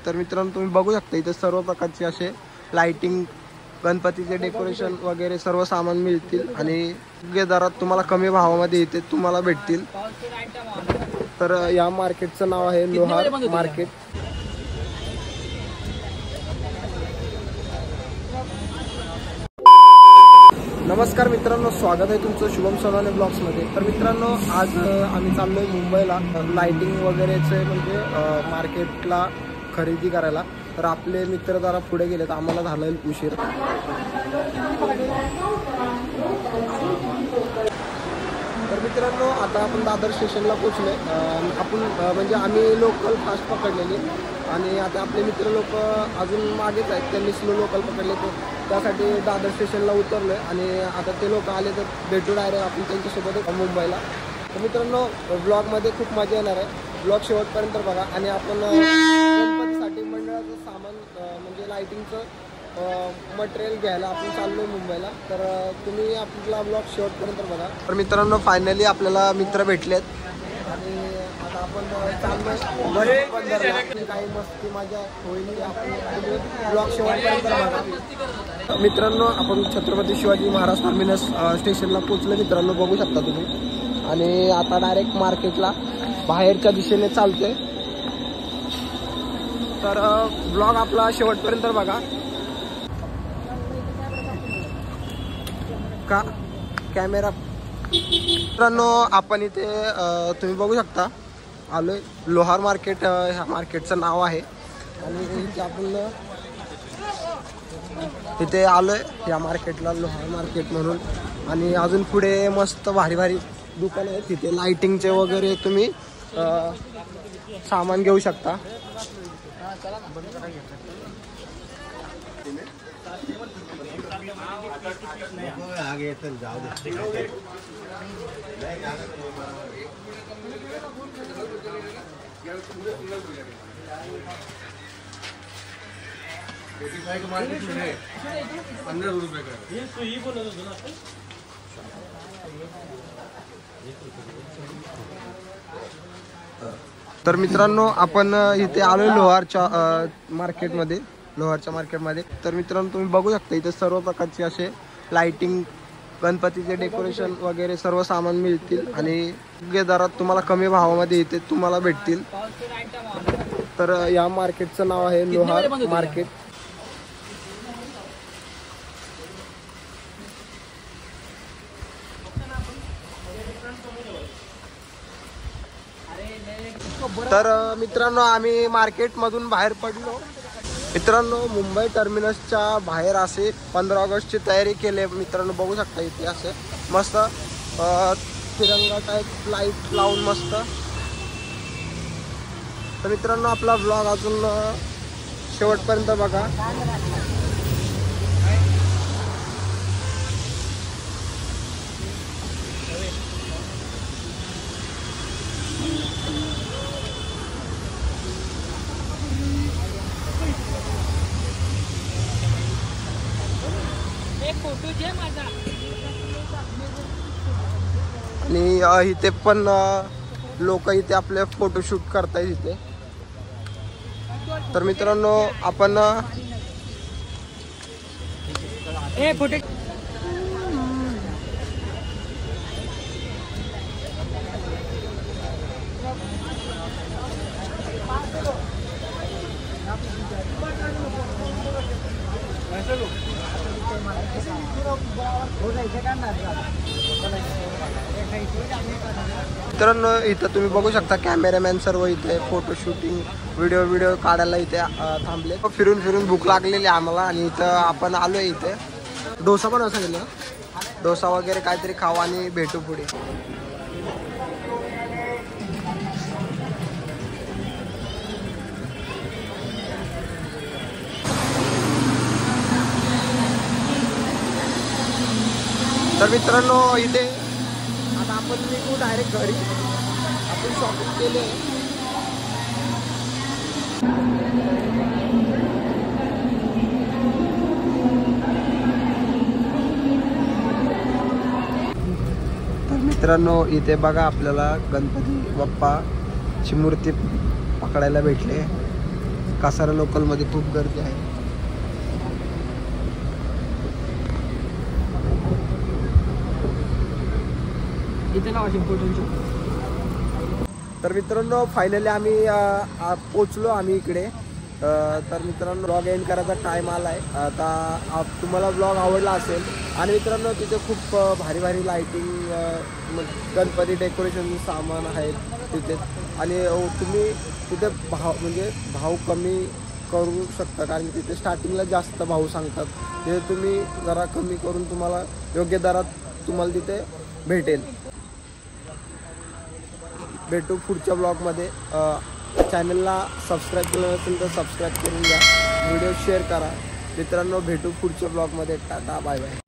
तर मित्रांनो तुम्ही बघू शकता इथे सर्व प्रकारचे असे लाइटिंग, गणपतीचे डेकोरेशन वगैरे सर्व सामान मिळतील आणि योग्य दरात तुम्हाला कमी भावामध्ये इथे तुम्हाला भेटतील। तर या मार्केटचं नाव आहे लोहार मार्केट। नमस्कार मित्रांनो, स्वागत आहे तुमचं शुभम सोनवणे ब्लॉग्स मध्ये। तर मित्रांनो आज आम्ही चाललोय मुंबईला लाइटिंग वगैरेचे म्हणजे मार्केटला खरेदी करायला। तर आपले मित्र जरा पुढे गेलेत, आम्हाला झालं उशीर। तर मित्रांनो आता आपण दादर स्टेशनला पोहोचलोय। आपण म्हणजे आम्ही लोकल फास्ट पकडलेली आणि आता आपले मित्र लोक अजून मागेच आहेत, त्यांनी स्लो लोकल पकडले, तर त्यासाठी दादर स्टेशनला उतरलोय आणि आता ते लोक आले तर भेटू डायरेक्ट आपण त्यांच्यासोबत मुंबईला। तर मित्रांनो ब्लॉगमध्ये खूप मजा येणार आहे, ब्लॉग शेवटपर्यंत बघा। आणि आपण गणपतीसाठी मंडळाचं सामान म्हणजे लाइटिंगचं मटेरियल घ्यायला आपण चाललोय मुंबईला। तर तुम्ही आपला ब्लॉग शेवटपर्यंत बघा। तर मित्रांनो फायनली आपल्याला मित्र भेटलेत आणि आता आपण चाललोय बंदरला। काही मस्ती मजा होईल, आपण ब्लॉग शेवटपर्यंत बघा। मित्रांनो आपण छत्रपती शिवाजी महाराज टर्मिनस स्टेशनला पोहोचलो मित्रांनो, बघू शकता तुम्ही। आणि आता डायरेक्ट मार्केटला बाहेरच्या दिशेने चालतोय। तर ब्लॉग आपला शेवटपर्यंत बघा। का कॅमेरा मित्रांनो आपण इथे तुम्ही बघू शकता आलोय लोहार मार्केट, ह्या मार्केटचं नाव आहे। आणि इथे आपण इथे आलोय या मार्केटला लोहार मार्केट म्हणून। आणि अजून पुढे मस्त भारी भारी दुकान आहेत, तिथे लाइटिंगचे वगैरे तुम्ही सामान घेऊ शकता। आगे चल जाओ तर मित्रांनो आपण इथे आलोय लोहारच्या मार्केटमध्ये, लोहारच्या मार्केटमध्ये। तर मित्रांनो तुम्ही बघू शकता इथे सर्व प्रकारचे असे लाइटिंग, गणपतीचे डेकोरेशन वगैरे सर्व सामान मिळतील आणि योग्य दरात तुम्हाला कमी भावामध्ये इथे तुम्हाला भेटतील। तर या मार्केटचं नाव आहे लोहार मार्केट। तर मित्रांनो आम्ही मार्केटमधून बाहेर पडलो। मित्रांनो मुंबई टर्मिनसच्या बाहेर असे 15 ऑगस्टची तयारी केली आहे मित्रांनो, बघू शकता इथे असे मस्त तिरंगा टाईप लाईट लावून मस्त। तर मित्रांनो आपला ब्लॉग अजून शेवटपर्यंत बघा। आणि इथे पण लोक इथे आपले फोटोशूट करतायत इथे। तर मित्रांनो आपण मित्रांनो इथं तुम्ही बघू शकता कॅमेरामॅन सर्व इथे फोटो शूटिंग व्हिडिओ काढायला इथे थांबले। फिरून फिरून भूक लागलेली आम्हाला आणि इथं आपण आलोय। इथे डोसा पण सांगितलं, डोसा वगैरे काहीतरी खाऊ आणि भेटू पुढे। तर मित्रांनो इथे आता आपण निघू डायरेक्ट घरी, आपण शॉपिंग केले। तर मित्रांनो इथे बघा आपल्याला गणपती बाप्पाची मूर्ती पकडायला भेटले। कासारा लोकलमध्ये खूप गर्दी आहे. इथे नाव इम्पॉर्टंट. तर मित्रांनो फायनली आम्ही पोचलो आम्ही इकडे. तर मित्रांनो ब्लॉग एंड करायचा टाईम आला आहे. आता तुम्हाला ब्लॉग आवडला असेल. आणि मित्रांनो तिथे खूप भारी भारी लाईटिंग गणपती डेकोरेशनचे सामान आहेत तिथे. आणि तुम्ही तिथे भाव कमी करू शकता, कारण तिथे स्टार्टिंगला जास्त भाव सांगतात. तिथे तुम्ही जरा कमी करून तुम्हाला योग्य दरात तुम्हाला तिथे भेटेल. भेटू पुढच्या ब्लॉगमध्ये. चॅनलला सबस्क्राईब केलं नसेल तर सबस्क्राईब करून घ्या. व्हिडिओ शेअर करा. मित्रांनो भेटू पुढच्या ब्लॉगमध्ये. Tata bye bye.